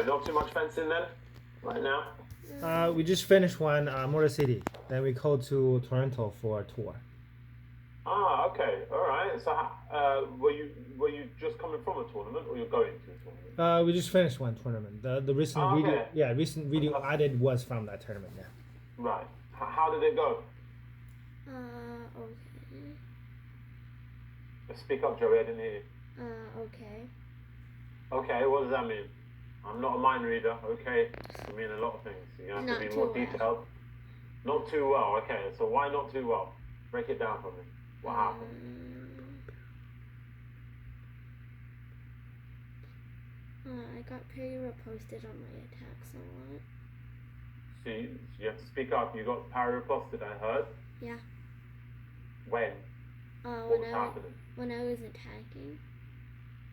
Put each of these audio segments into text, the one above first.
Not too much fencing then, right now? We just finished one Motor City. Then we go to Toronto for a tour. Ah, okay, all right. So, were you just coming from a tournament, or you're going to a tournament? We just finished one tournament. The recent Ah, video, okay. yeah, recent video Fantastic. added was from that tournament. Yeah. Right. How did it go? Okay. Speak up, Joey. I didn't hear you. Okay. Okay, what does that mean? I'm not a mind reader. Okay, can mean a lot of things. You have Not to be too more well. detailed. Not too well. Okay, so why not too well? Break it down for me. What happened? I got pretty reposted on my attacks a lot. So you have to speak up. You got parry riposted, I heard. Yeah. When? What was happening? When I was attacking.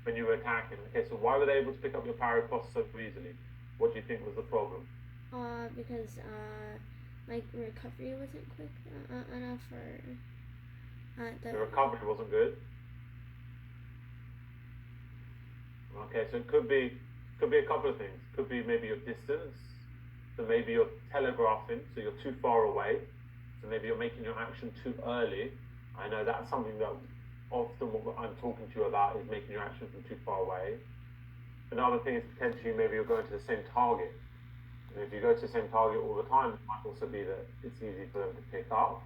When you were attacking. Okay, so why were they able to pick up your parry riposte so easily? What do you think was the problem? Because my recovery wasn't quick enough, or The recovery wasn't good. Okay, so it could be a couple of things. Could be maybe your distance. So maybe you're telegraphing, so you're too far away. So maybe you're making your action too early. I know that's something that often what I'm talking to you about is making your action from too far away. Another thing is potentially maybe you're going to the same target. And if you go to the same target all the time, it might also be that it's easy for them to pick up.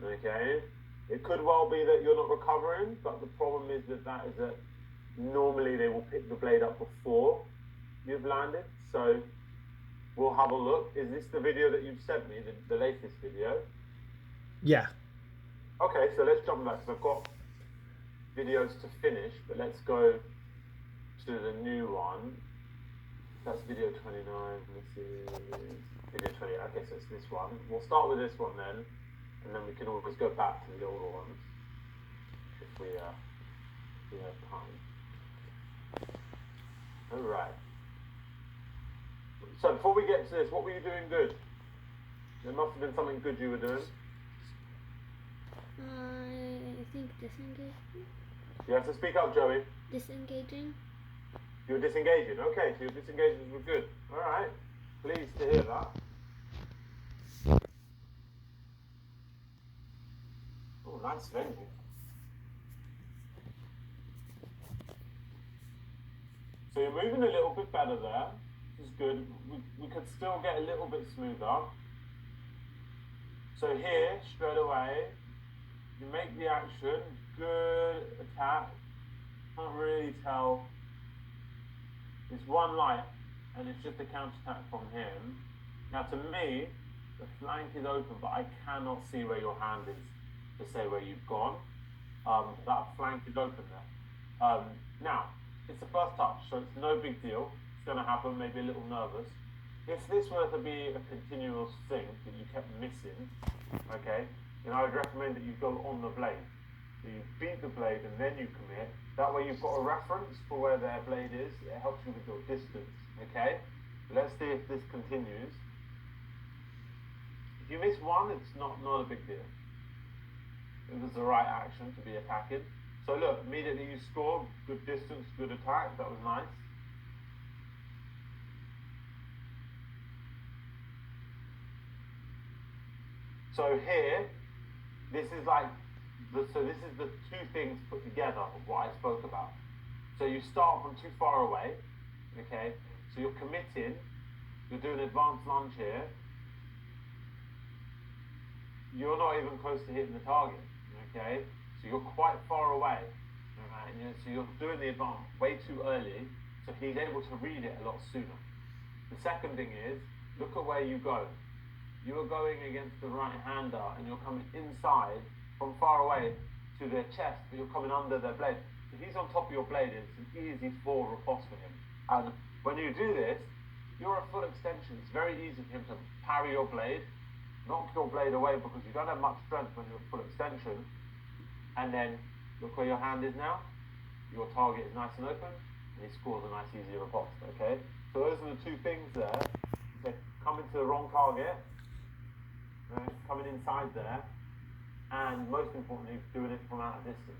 Okay? It could well be that you're not recovering, but the problem is that normally they will pick the blade up before you've landed. So we'll have a look. Is this the video that you've sent me, the latest video? Yeah. Okay, so let's jump back because I've got videos to finish, but let's go to the new one. That's video 29. This is video 20. Okay, so it's this one. We'll start with this one then, and then we can always go back to the older ones if we have time. All right. So before we get to this, what were you doing good? There must have been something good you were doing. I think disengaging. You have to speak up, Joey. Disengaging. You're disengaging. Okay, so your disengagements were good. All right. Pleased to hear that. Oh, nice venue. So you're moving a little bit better there. This is good. We could still get a little bit smoother. So here, straight away, you make the action. Good attack. Can't really tell. It's one light, and it's just a counter attack from him. Now, to me, the flank is open, but I cannot see where your hand is to say where you've gone. That flank is open there. Now, it's the first touch, so it's no big deal. It's going to happen, maybe a little nervous. If this were to be a continuous thing that you kept missing, okay, then I would recommend that you go on the blade. So you beat the blade and then you commit. That way you've got a reference for where their blade is. It helps you with your distance, okay? So let's see if this continues. If you miss one, it's not a big deal. It was the right action to be attacking. So look, immediately you score, good distance, good attack, that was nice. So here, this is the two things put together of what I spoke about. So you start from too far away, okay? So you're committing, you're doing advanced lunge here. You're not even close to hitting the target, okay? So you're quite far away, right? So you're doing the advance way too early, so he's able to read it a lot sooner. The second thing is, look at where you go. You are going against the right-hander, and you're coming inside from far away to their chest, but you're coming under their blade. If he's on top of your blade, it's an easy full riposte for him. And when you do this, you're a full extension. It's very easy for him to parry your blade, knock your blade away because you don't have much strength when you're full extension. And then look where your hand is now. Your target is nice and open, and he scores a nice easy riposte, okay? So those are the two things there. They're coming to the wrong target, coming inside there, and most importantly, doing it from out of distance.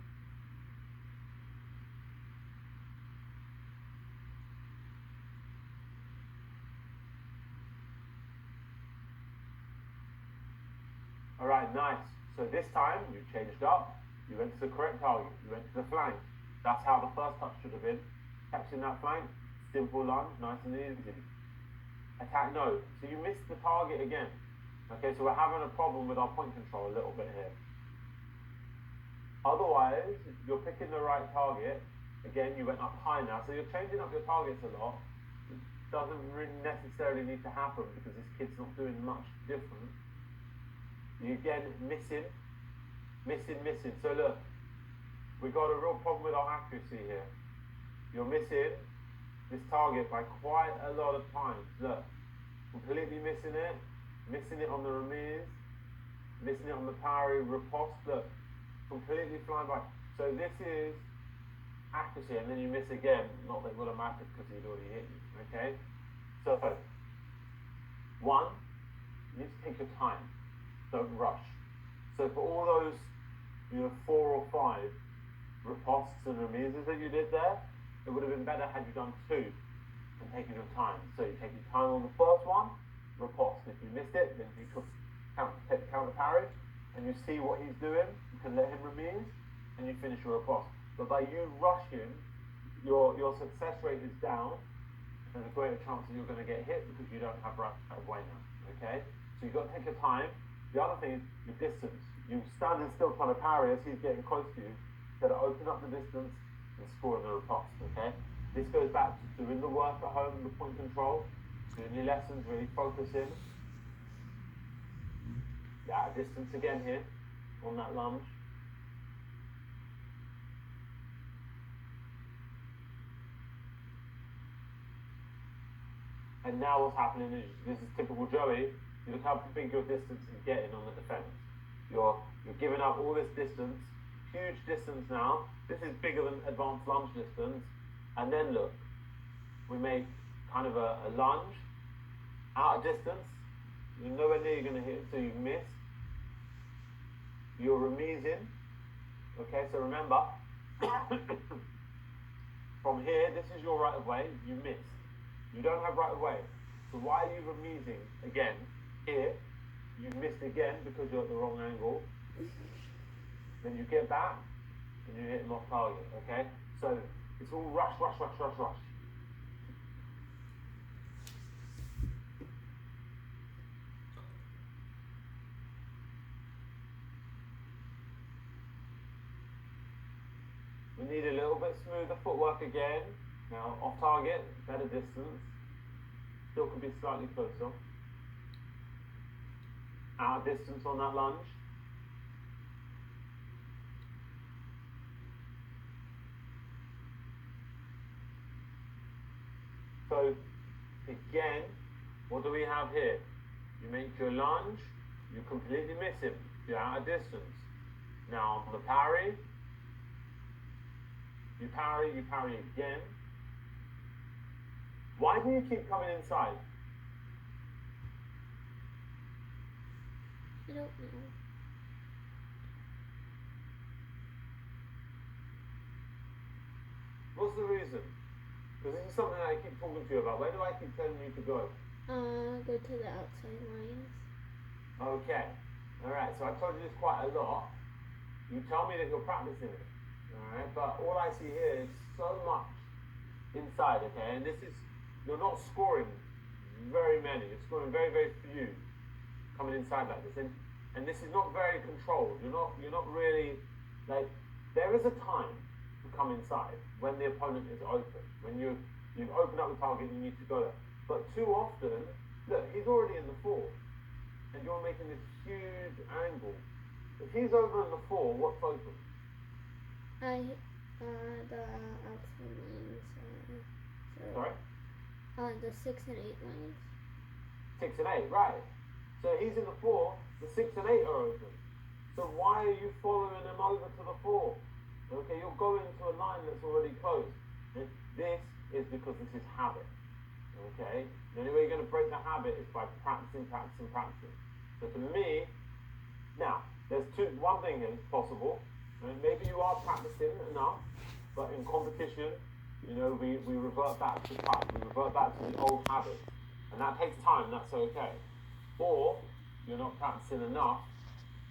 Alright, nice. So this time you changed up, you went to the correct target, you went to the flank. That's how the first touch should have been. Catching that flank, simple lunge, nice and easy. Attack no. So you missed the target again. Okay, so we're having a problem with our point control a little bit here. Otherwise, you're picking the right target. Again, you went up high now, so you're changing up your targets a lot. It doesn't really necessarily need to happen because this kid's not doing much different. You again missing. So look, we've got a real problem with our accuracy here. You're missing this target by quite a lot of times. Look, completely missing it on the remise, missing it on the parry riposte. Look, completely flying by. So this is accuracy, and then you miss again. Not that it would have mattered because he'd already hit you. Okay, so one, you need to take your time. Don't rush. So for all those, 4 or 5 ripostes and remises that you did there, it would have been better had you done 2 and taken your time. So you take your time on the first one, riposte. If you missed it, then you could take the counter parry, and you see what he's doing. You can let him remise, and you finish your riposte. But by you rushing, your success rate is down, and there's a greater chance that you're going to get hit because you don't have right of way now. Okay, so you've got to take your time. The other thing is your distance. You standing still trying to parry as he's getting close to you. You've got to open up the distance and score the riposte. Okay, this goes back to doing the work at home, the point control, doing your lessons, really focusing. Yeah, distance again here on that lunge. And now what's happening is, this is typical Joey, you look how big your distance is getting on the defense. You're giving up all this distance, huge distance now. This is bigger than advanced lunge distance. And then look, we make kind of a lunge out of distance. You're nowhere near going to hit it, so you've missed. You're remising. Okay, so remember, from here, this is your right of way, you missed. You don't have right of way. So why are you remising again? Here, you've missed again because you're at the wrong angle. Then you get back and you hit him off target, okay? So it's all rush. We need a little bit smoother footwork again. Now, off target, better distance. Still could be slightly closer. Out of distance on that lunge. So, again, what do we have here? You make your lunge, you completely miss him. You're out of distance. Now, on the parry, you parry again. Why do you keep coming inside? I don't know. What's the reason? Because this is something that I keep talking to you about. Where do I keep telling you to go? Go to the outside lines. Okay. Alright, so I told you this quite a lot. You tell me that you're practicing it. Alright, but all I see here is so much inside, okay? And this is, you're not scoring very many. You're scoring very, very few coming inside like this. And this is not very controlled. You're not really, like, there is a time to come inside when the opponent is open. When you've opened up the target, you need to go there. But too often, look, he's already in the 4. And you're making this huge angle. If he's over in the 4, what's open? The outside lines. Sorry? The 6 and 8 lines. 6 and 8, right. So he's in the 4, the 6 and 8 are open. So why are you following him over to the 4? Okay, you're going to a line that's already closed. And this is because this is habit. Okay? The only way you're going to break the habit is by practicing. So for me, now, there's one thing is possible. And maybe you are practicing enough, but in competition, we revert back to type. We revert back to the old habits. And that takes time, that's okay. Or you're not practicing enough,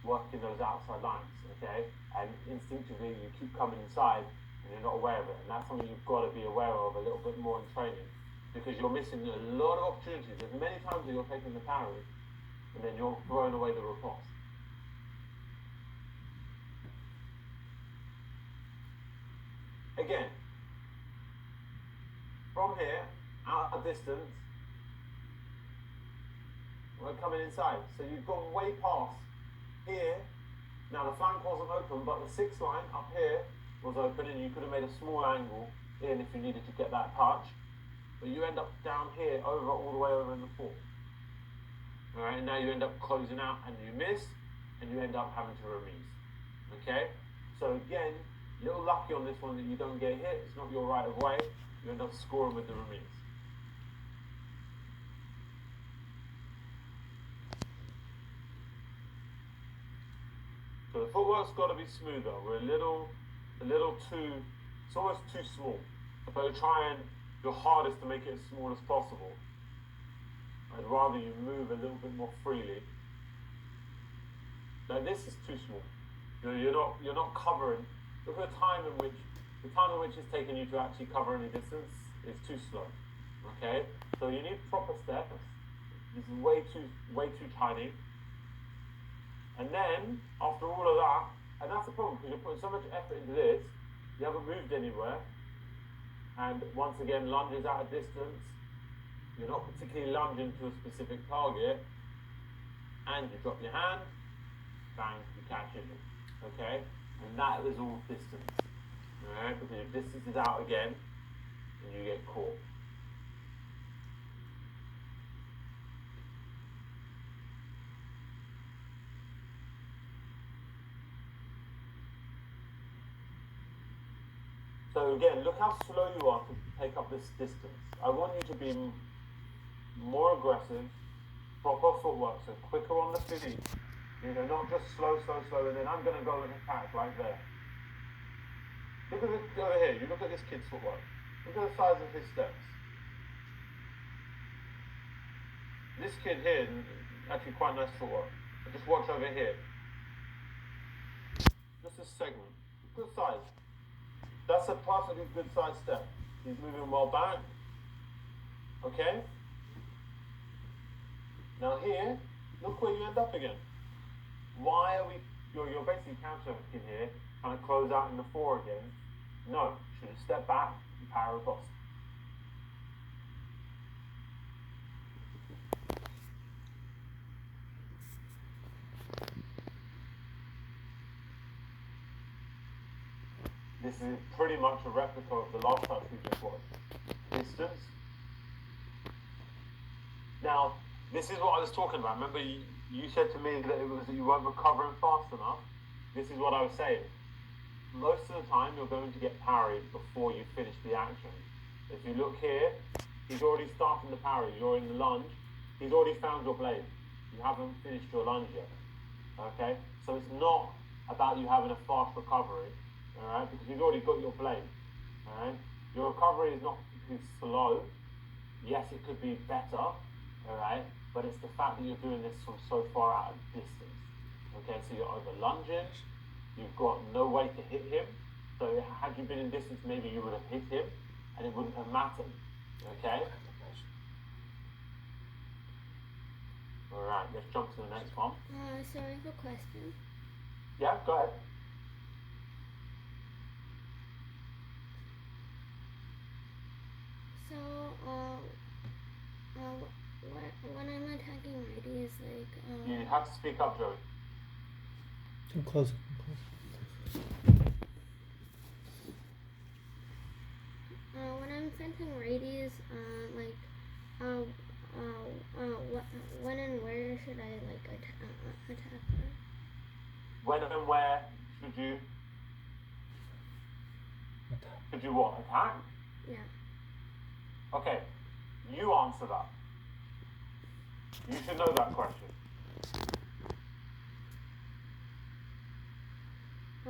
working those outside lines, okay? And instinctively you keep coming inside and you're not aware of it. And that's something you've got to be aware of a little bit more in training, because you're missing a lot of opportunities. There's many times that you're taking the parry and then you're throwing away the riposte. Again, from here, out of distance, we're coming inside. So you've gone way past here. Now the flank wasn't open, but the 6th line up here was open, and you could have made a small angle in if you needed to get that touch. But you end up down here, over all the way over in the 4th. Alright, and now you end up closing out and you miss, and you end up having to remise. Okay? So again, a little lucky on this one that you don't get hit. It's not your right of way. You end up scoring with the remise. So the footwork's got to be smoother. We're a little too, it's almost too small. But we're trying your hardest to make it as small as possible. I'd rather you move a little bit more freely. Now this is too small. You're not covering. Look at the time in which it's taken you to actually cover any distance is too slow. Okay? So you need proper steps. This is way too tiny. And then, after all of that, and that's the problem, because you're putting so much effort into this, you haven't moved anywhere. And once again, lunges out of distance. You're not particularly lunging to a specific target. And you drop your hand, bang, you catch it. Okay? And that is all distance. Alright? Because your distance is out again, and you get caught. So again, look how slow you are to take up this distance. I want you to be more aggressive, proper footwork, so quicker on the feet. Not just slow, and then I'm going to go and attack right there. Look at this over here. You look at this kid's footwork. Look at the size of his steps. This kid here, actually quite nice footwork. But just watch over here. Just a segment. Good size. That's a perfectly good size step. He's moving well back. Okay? Now here, look where you end up again. Why are we, you're basically counter-attacking here, trying to close out in the 4 again. No, should have stepped back and power across. This is pretty much a replica of the last time we just watched. Distance. Now, this is what I was talking about. Remember, you said to me that it was that you weren't recovering fast enough. This is what I was saying. Most of the time, you're going to get parried before you finish the action. If you look here, he's already starting the parry. You're in the lunge. He's already found your blade. You haven't finished your lunge yet. Okay? So it's not about you having a fast recovery. Alright, because you've already got your blade. Alright, your recovery is not too slow. Yes, it could be better. Alright, but it's the fact that you're doing this from so far out of distance. Okay, so you're over lunging. You've got no way to hit him. So had you been in distance, maybe you would have hit him, and it wouldn't have mattered. Okay. Alright, let's jump to the next one. So I have a question. Yeah, go ahead. So, when I'm attacking righties, like, You have to speak up, Joey. Come closer. When I'm attacking righties, when and where should I, like, attack her? When and where should you what? Attack? Yeah. Okay, you answer that. You should know that question.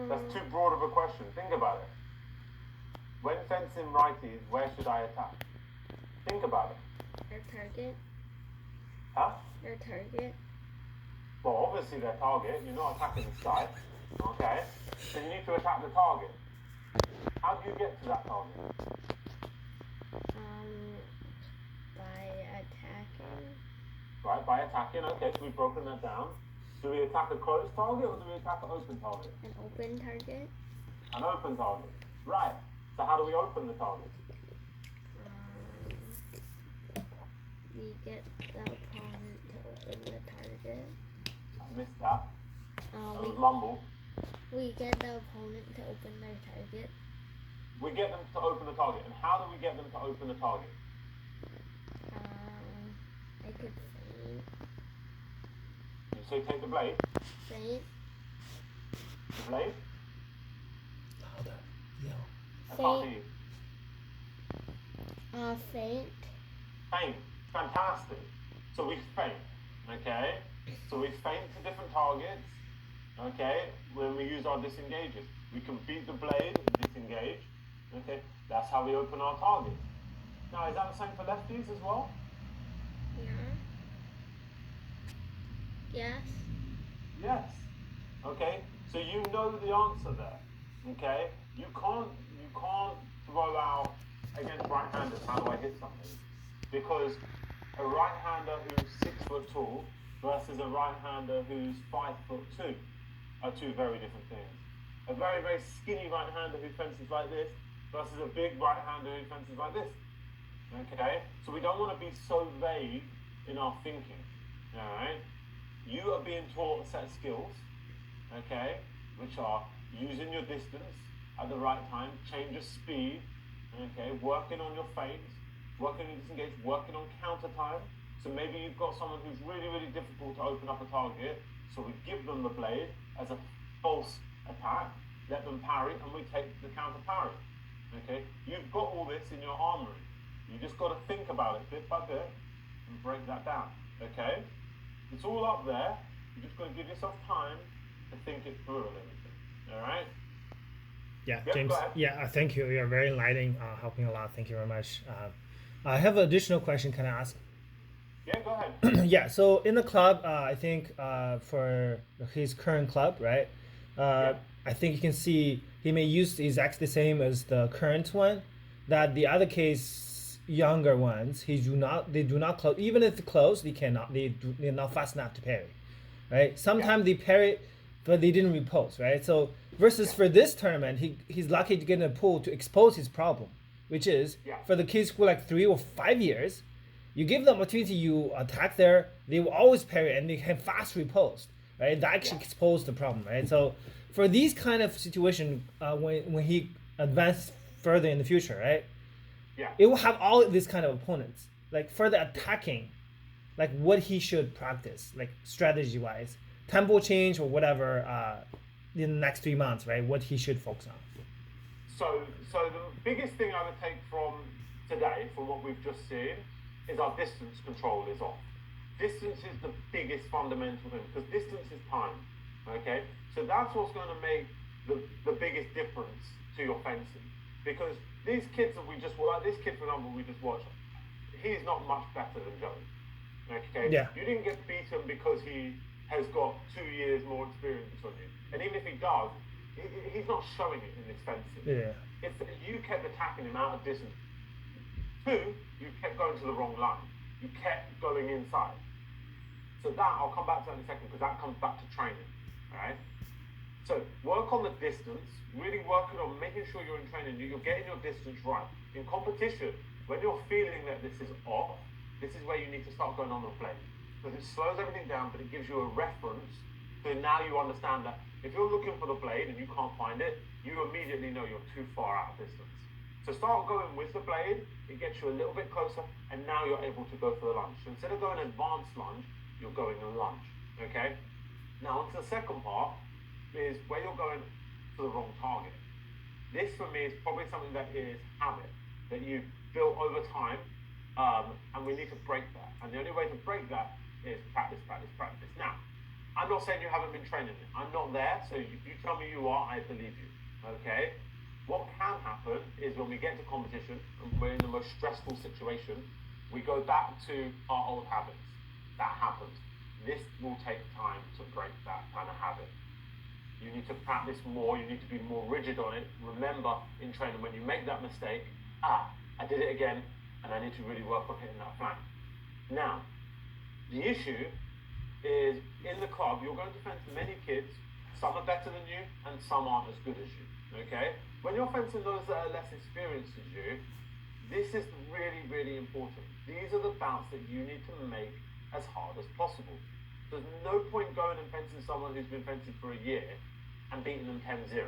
That's too broad of a question. Think about it. When fencing righties, where should I attack? Think about it. Their target. Huh? Their target. Well, obviously their target. You're not attacking the sky. Okay? So you need to attack the target. How do you get to that target? By attacking. Right, by attacking. Okay, so we've broken that down. Do we attack a closed target or do we attack an open target? An open target. An open target. Right. So how do we open the target? We get the opponent to open the target. I missed that. That was mumble. We get the opponent to open their target. We get them to open the target. And how do we get them to open the target? I could feint. So you take the blade. Feint. The blade. Louder. Yell. I can't hear you. Feint. Feint. Fantastic. So we feint. Okay? So we feint to different targets. Okay? When we use our disengages. We can beat the blade and disengage. Okay? That's how we open our target. Now, is that the same for lefties as well? Yeah. Yes. Yes. Okay? So you know the answer there. Okay? You can't throw out against right-handers, how do I hit something? Because a right-hander who's 6 foot tall versus a right-hander who's 5'2" are two very different things. A very, very skinny right-hander who fences like this versus a big right-hander who fences like this. Okay? So we don't want to be so vague in our thinking. Alright? You are being taught a set of skills, okay, which are using your distance at the right time, change of speed, okay, working on your feints, working on disengage, working on counter time. So maybe you've got someone who's really, really difficult to open up a target, so we give them the blade as a false attack, let them parry, and we take the counter parry. Okay, you've got all this in your armory. You just got to think about it bit by bit and break that down. Okay, it's all up there. You just got to give yourself time to think it through a little bit. All right. Yeah, Yep, James. go ahead. Yeah, thank you. You're very enlightening, helping a lot. Thank you very much. I have an additional question. Can I ask? Yeah, go ahead. Yeah. So in the club, I think for his current club, right? I think you can see he may use exactly the same as the current one. That the other case, younger ones, they do not close. Even if they close, they're not fast enough to parry, right? Sometimes they parry, but they didn't repulse, right? So versus for this tournament, he's lucky to get a pool to expose his problem, which is for the kids who are like 3 or 5 years, you give them opportunity, you attack there, they will always parry and they can fast repulse, right? That actually expose the problem, right? So for these kind of situation, when he advances further in the future, right? Yeah. It will have all this kind of opponents, like further attacking, like what he should practice, like strategy wise, tempo change or whatever in the next 3 months, right? What he should focus on. So the biggest thing I would take from today, from what we've just seen, is our distance control is off. Distance is the biggest fundamental thing, because distance is time, okay? So that's what's going to make the biggest difference to your fencing. Because these kids that we just, like this kid, for example, we just watched, he's not much better than Joey, okay? Yeah. You didn't get beaten because he has got 2 years more experience on you. And even if he does, he's not showing it in his fencing. Yeah. It's that you kept attacking him out of distance. 2, you kept going to the wrong line. You kept going inside. So that, I'll come back to that in a second, because that comes back to training, alright? So work on the distance, really working on making sure you're in training, you're getting your distance right. In competition, when you're feeling that this is off, this is where you need to start going on the blade. Because it slows everything down, but it gives you a reference. So now you understand that if you're looking for the blade and you can't find it, you immediately know you're too far out of distance. So start going with the blade, it gets you a little bit closer, and now you're able to go for the lunge. So instead of going advanced lunge, you're going a lunge, okay? Now onto the second part, is where you're going to the wrong target. This for me is probably something that is habit, that you've built over time, and we need to break that. And the only way to break that is practice, practice, practice. Now, I'm not saying you haven't been training it. I'm not there, so if you tell me you are, I believe you, okay? What can happen is when we get to competition, and we're in the most stressful situation, we go back to our old habits. That happens. this will take time to break that kind of habit. You need to practice more, you need to be more rigid on it. Remember in training, when you make that mistake, I did it again, and I need to really work on hitting that flank. Now, the issue is in the club, you're going to fence many kids. Some are better than you, and some aren't as good as you. Okay? When you're fencing those that are less experienced as you, this is really, really important. These are the bouts that you need to make as hard as possible. There's no point going and fencing someone who's been fencing for a year and beating them 10-0.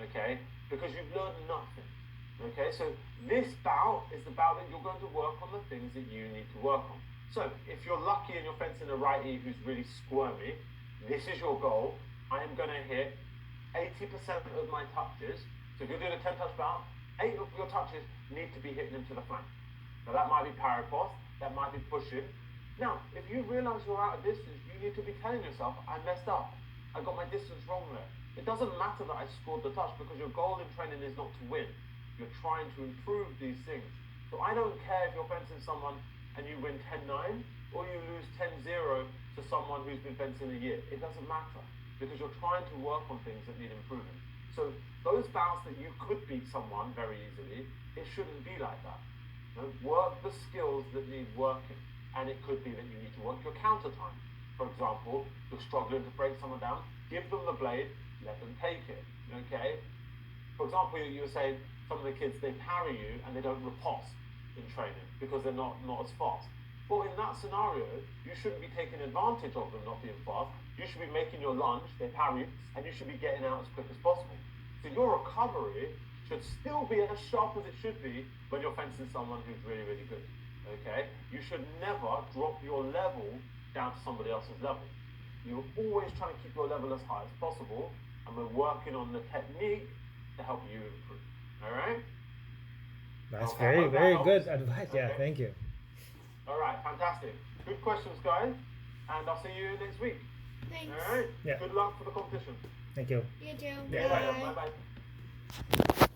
Okay? Because you've learned nothing. Okay? So this bout is the bout that you're going to work on the things that you need to work on. So if you're lucky and you're fencing a righty who's really squirmy, this is your goal. I am going to hit 80% of my touches. So if you're doing a 10-touch bout, 8 of your touches need to be hitting them to the flank. Now that might be parapost, that might be pushing. Now, if you realise you're out of distance, you need to be telling yourself, I messed up. I got my distance wrong there. It doesn't matter that I scored the touch because your goal in training is not to win. You're trying to improve these things. So I don't care if you're fencing someone and you win 10-9 or you lose 10-0 to someone who's been fencing a year. It doesn't matter because you're trying to work on things that need improving. So those bouts that you could beat someone very easily, it shouldn't be like that. You know, work the skills that need working, and it could be that you need to work your counter time. For example, you're struggling to break someone down, give them the blade, let them take it. Okay? For example, you were saying some of the kids, they parry you and they don't riposte in training because they're not as fast. Well, in that scenario, you shouldn't be taking advantage of them not being fast. You should be making your lunge, they parry, and you should be getting out as quick as possible. So your recovery should still be as sharp as it should be when you're fencing someone who's really, really good. Okay? You should never drop your level down to somebody else's level. You're always trying to keep your level as high as possible, and we're working on the technique to help you improve. All right? That's Okay, very, hope that very helps. good advice. Yeah, Okay. thank you. All right, fantastic. Good questions, guys. And I'll see you next week. Thanks. All right? Yeah. Good luck for the competition. Thank you. You too. Yeah. Bye. Bye-bye.